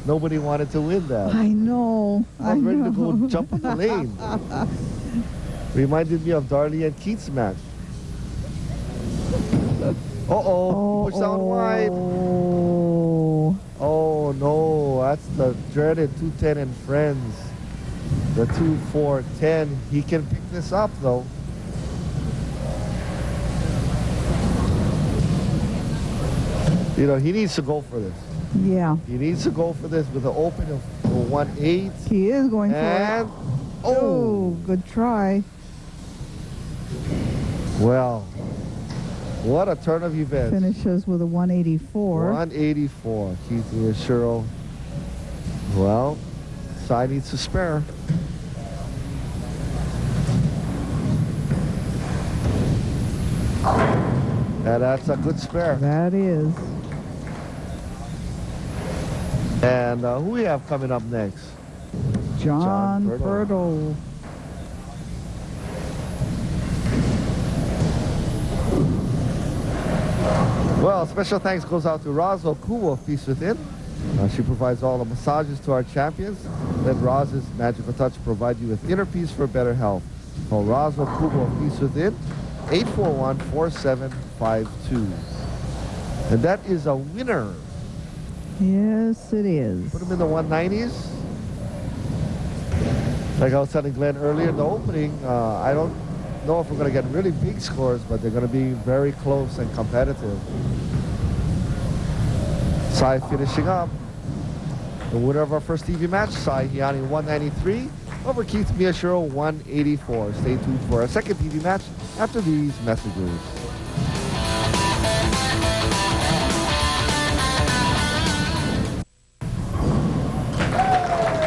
Nobody wanted to win that. I know. I was ready to go jump on the lane. Reminded me of Darley and Keith's match. Uh-oh, push down wide. Oh no, that's the dreaded 210 and friends. The 2-4-10. He can pick this up though. You know, he needs to go for this. Yeah. He needs to go for this with an open of 1-8. He is going for it. And, oh, good try. Well, what a turn of events. Finishes with a 184. 184. Keith Miyashiro. Well, Sai needs to spare. And that's a good spare. That is. And who we have coming up next? John Bertle. Well, special thanks goes out to Roswell Kubo of Peace Within. She provides all the massages to our champions. Let Roz's magical touch provide you with inner peace for better health. Call Roswell Kubo of Peace Within, 841-4752. And that is a winner. Yes, it is. Put him in the 190s. Like I was telling Glenn earlier in the opening, I don't know if we're going to get really big scores, but they're going to be very close and competitive. Sai finishing up. The winner of our first TV match, Sai Hiani 193 over Keith Miyashiro 184. Stay tuned for our second TV match after these messages.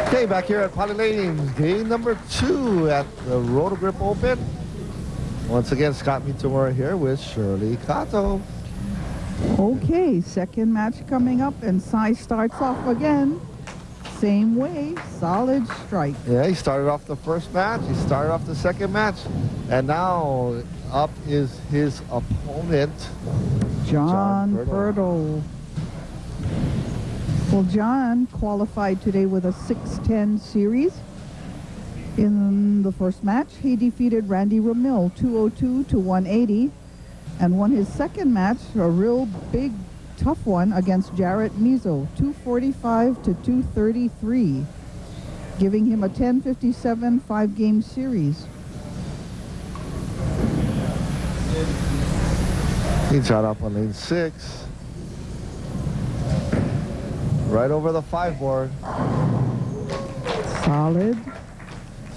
Okay, back here at Pali Lanes, game number 2 at the Roto Grip Open. Once again, Scott Mitamura here with Shirley Kato. Okay, second match coming up, and Sai starts off again. Same way, solid strike. Yeah, he started off the first match, he started off the second match, and now up is his opponent, John Bertle. Well, John qualified today with a 6-10 series. In the first match, he defeated Randy Ramil 202 to 180 and won his second match, a real big, tough one, against Jarrett Mizo 245 to 233, giving him a 10-57 5-game series. He shot up on lane 6. Right over the 5 board. Solid.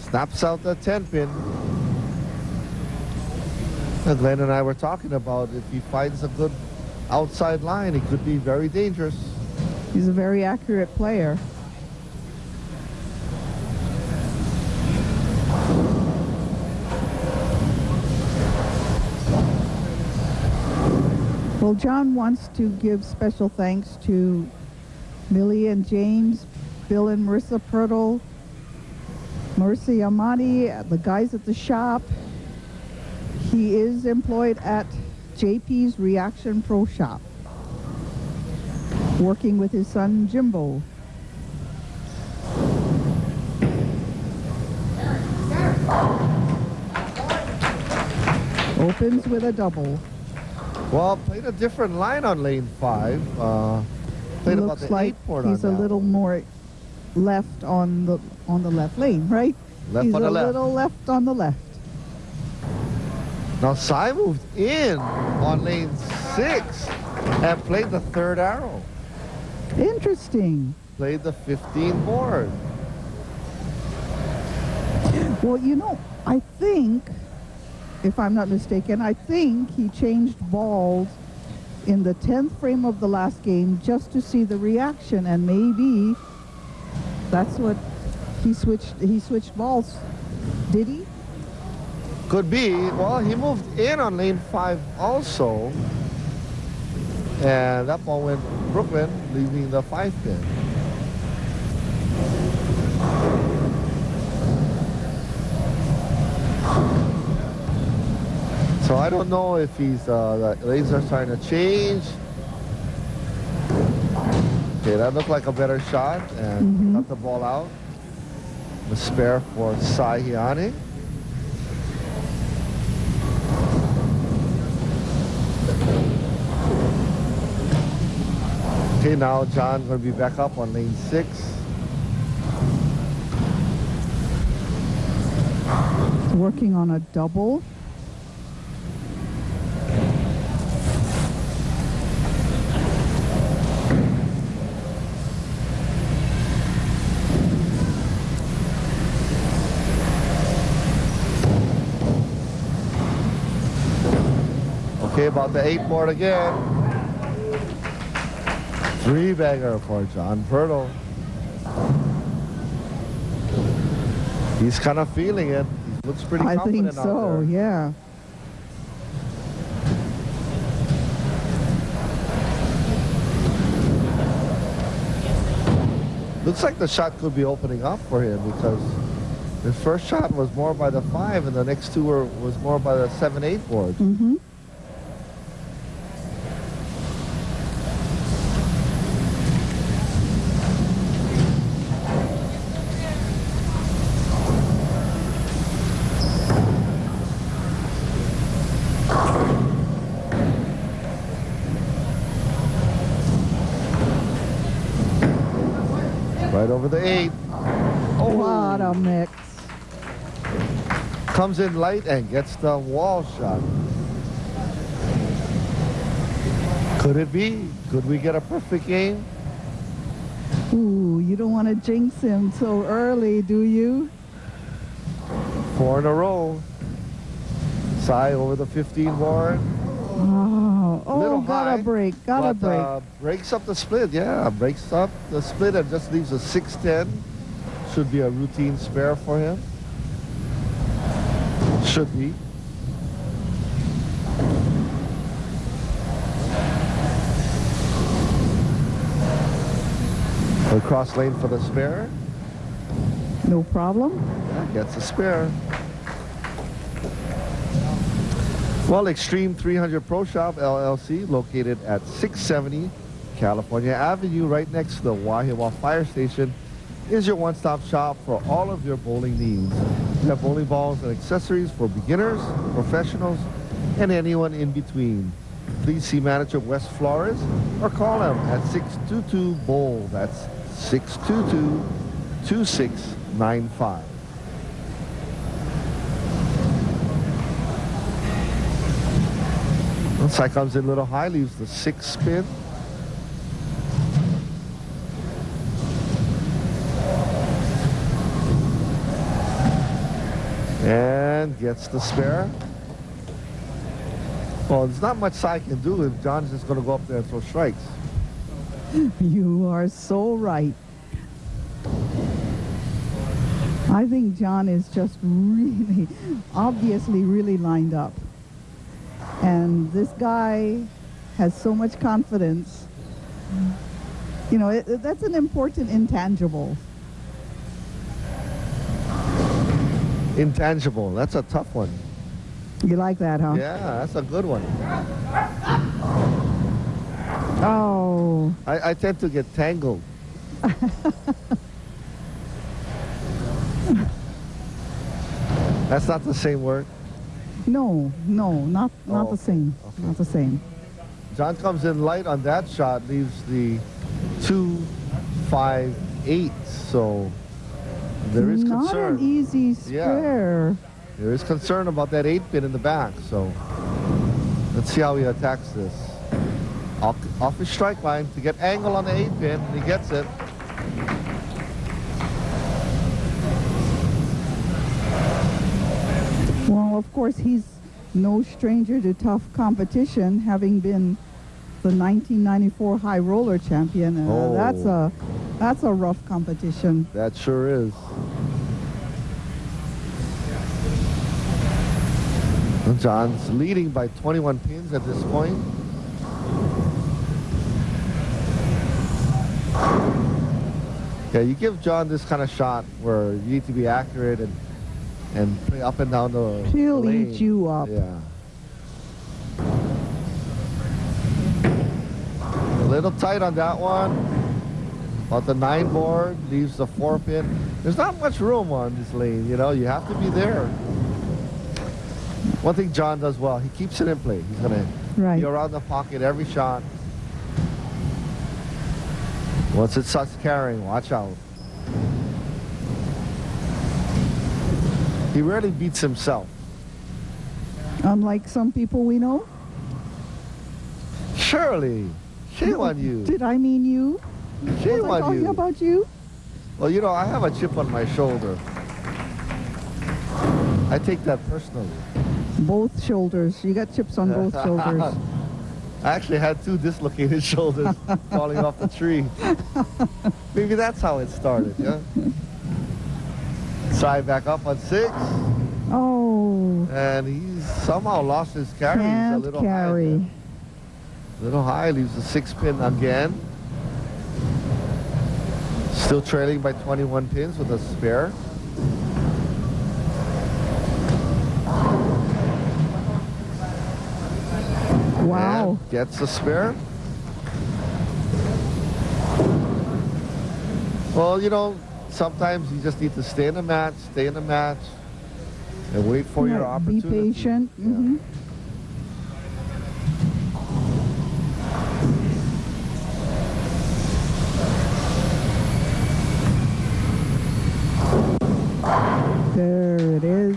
Snaps out the 10-pin. Glenn and I were talking about if he finds a good outside line, he could be very dangerous. He's a very accurate player. Well, John wants to give special thanks to Millie and James, Bill and Marissa Pirtle, Marissa Yamani, the guys at the shop. He is employed at JP's Reaction Pro Shop, working with his son Jimbo. Opens with a double. Well, played a different line on lane 5. Played about the 8 port on he's a little more left on the left lane, right? Left on the left. He's a little left on the left. Now Sai moved in on lane 6 and played the 3rd arrow. Interesting. Played the 15 board. Well, you know, I think, if I'm not mistaken, I think he changed balls in the 10th frame of the last game just to see the reaction, and maybe that's what he switched balls. Did he? Could be. Well, he moved in on lane 5 also. And that ball went Brooklyn, leaving the 5 pin. So I don't know if he's, the lanes are starting to change. Okay, that looked like a better shot, and cut the ball out. The spare for Sai Hiani. Okay, now John going to be back up on lane 6. Working on a double. Okay, about the 8 board again. 3-bagger for John Pertle. He's kind of feeling it. He looks pretty I confident think so, out there. yeah. Looks like the shot could be opening up for him because his first shot was more by the 5 and the next two was more by the 7-8 board. Right over the 8. Oh, What a mix. comes in light and gets the wall shot. Could it be? Could we get a perfect game? Ooh, you don't want to jinx him so early, do you? 4 in a row. Sai over the 15 board. Oh, Little gotta high, break, gotta break. Breaks up the split, yeah. Breaks up the split and just leaves a 6-10. Should be a routine spare for him. Should be. Cross lane for the spare. No problem. Yeah, gets a spare. Well, Extreme 300 Pro Shop LLC, located at 670 California Avenue, right next to the Wahiawa Fire Station, is your one-stop shop for all of your bowling needs. We have bowling balls and accessories for beginners, professionals, and anyone in between. Please see manager Wes Flores or call him at 622-BOWL. That's 622-2695. Sai comes in a little high, leaves the 6 spin. And gets the spare. Well, there's not much Sai can do if John's just going to go up there and throw strikes. You are so right. I think John is just really, obviously really lined up. And this guy has so much confidence. You know, that's an important intangible. Intangible, that's a tough one. You like that, huh? Yeah, that's a good one. Oh. I tend to get tangled. That's not the same word. No, not Oh, the same. okay. Not the same. John comes in light on that shot, leaves the 2-5-8. So there is Not concern. an easy spare. There is concern about that 8 pin in the back. So let's see how he attacks this. Off his strike line to get angle on the 8 pin, and he gets it. Well, of course, he's no stranger to tough competition, having been the 1994 high roller champion. Oh. That's a rough competition. That sure is. John's leading by 21 pins at this point. Yeah, you give John this kind of shot where you need to be accurate and play up and down the He'll lane. eat you up. Yeah. A little tight on that one. On the 9 board, leaves the 4 pin. There's not much room on this lane, you know. You have to be there. One thing John does well, he keeps it in play. He's going to be around the pocket every shot. Once it starts carrying, watch out. He rarely beats himself. Unlike some people we know. Shirley, shame on you. Did I mean you? Shame Was I on talking you. about you? Well, you know, I have a chip on my shoulder. I take that personally. Both shoulders. You got chips on both shoulders. I actually had 2 dislocated shoulders falling off the tree. Maybe that's how it started, yeah? Side back up on 6. Oh. And he's somehow lost his carry. He's a Can't little carry. high. Little high, leaves the 6 pin again. Still trailing by 21 pins with a spare. Wow. And gets the spare. Well, you know, sometimes you just need to stay in the match, and wait for your opportunity. Be patient. Yeah. Mm-hmm. There it is.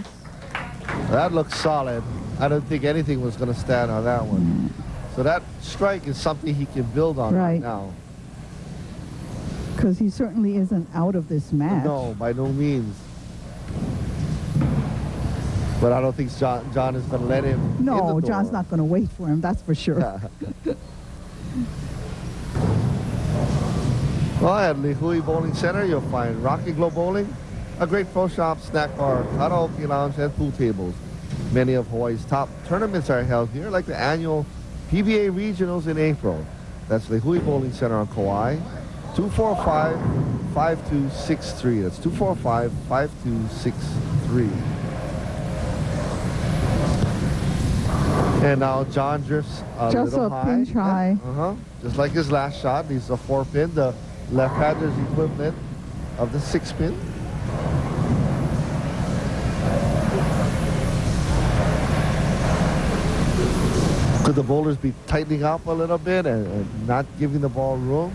That looks solid. I don't think anything was going to stand on that one. So that strike is something he can build on right now. Because he certainly isn't out of this match. No, by no means. But I don't think John is going to let him in No, the door. John's not going to wait for him, that's for sure. Well, at Lihui Bowling Center, you'll find Rocky Glow Bowling, a great pro shop, snack bar, karaoke lounge, and pool tables. Many of Hawaii's top tournaments are held here, like the annual PBA Regionals in April. That's Lihui Bowling Center on Kauai. 245-5263. That's 245-5263. And now John drifts Just little a high. pinch high. Just like his last shot. He's a 4 pin, the left-hander's equivalent of the 6 pin. Could the bowlers be tightening up a little bit and not giving the ball room?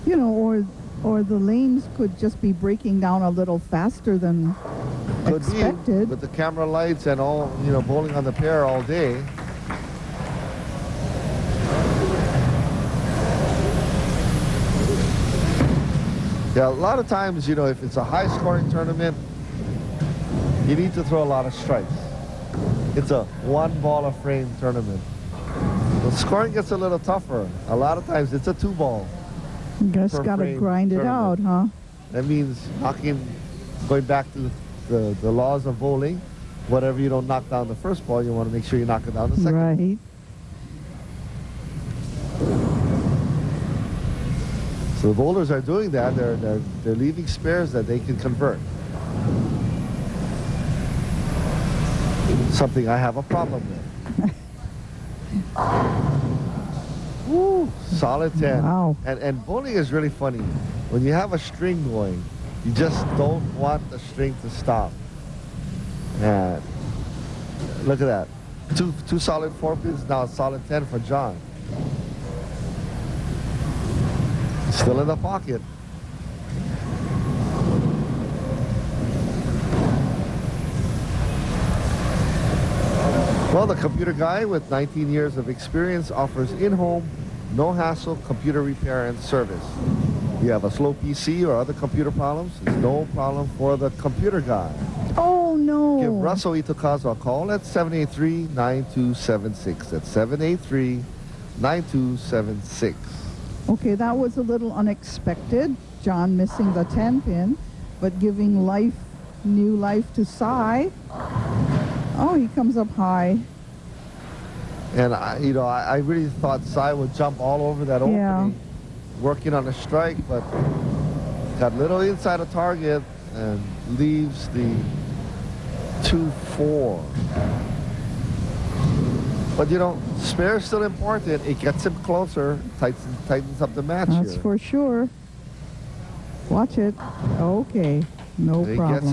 You know, or the lanes could just be breaking down a little faster than Could expected. be, with the camera lights and all, you know, bowling on the pair all day. Yeah, a lot of times, you know, if it's a high-scoring tournament, you need to throw a lot of strikes. It's a one-ball-a-frame tournament. The scoring gets a little tougher. A lot of times, it's a 2-ball. Just got to grind it out, huh? That means going back to the laws of bowling, whatever you don't knock down the first ball, you want to make sure you knock it down the second. Right. So the bowlers are doing that. They're leaving spares that they can convert. Something I have a problem with. Woo, solid 10. Wow. And bowling is really funny. When you have a string going, you just don't want the string to stop. And look at that. Two solid 4 pins, now a solid 10 for John. Still in the pocket. Well, the computer guy with 19 years of experience offers in-home, no-hassle computer repair and service. You have a slow PC or other computer problems, it's no problem for the computer guy. Oh, no. Give Russell Itokazu a call at 783-9276. That's 783-9276. Okay, that was a little unexpected. John missing the 10 pin, but giving new life to Sai. Oh, he comes up high. And I really thought Sai would jump all over that opening, working on a strike, but got little inside a target and leaves the 2-4. But, you know, spare is still important. It gets him closer, tightens up the match That's here. for sure. Watch it. Okay. No He problem. gets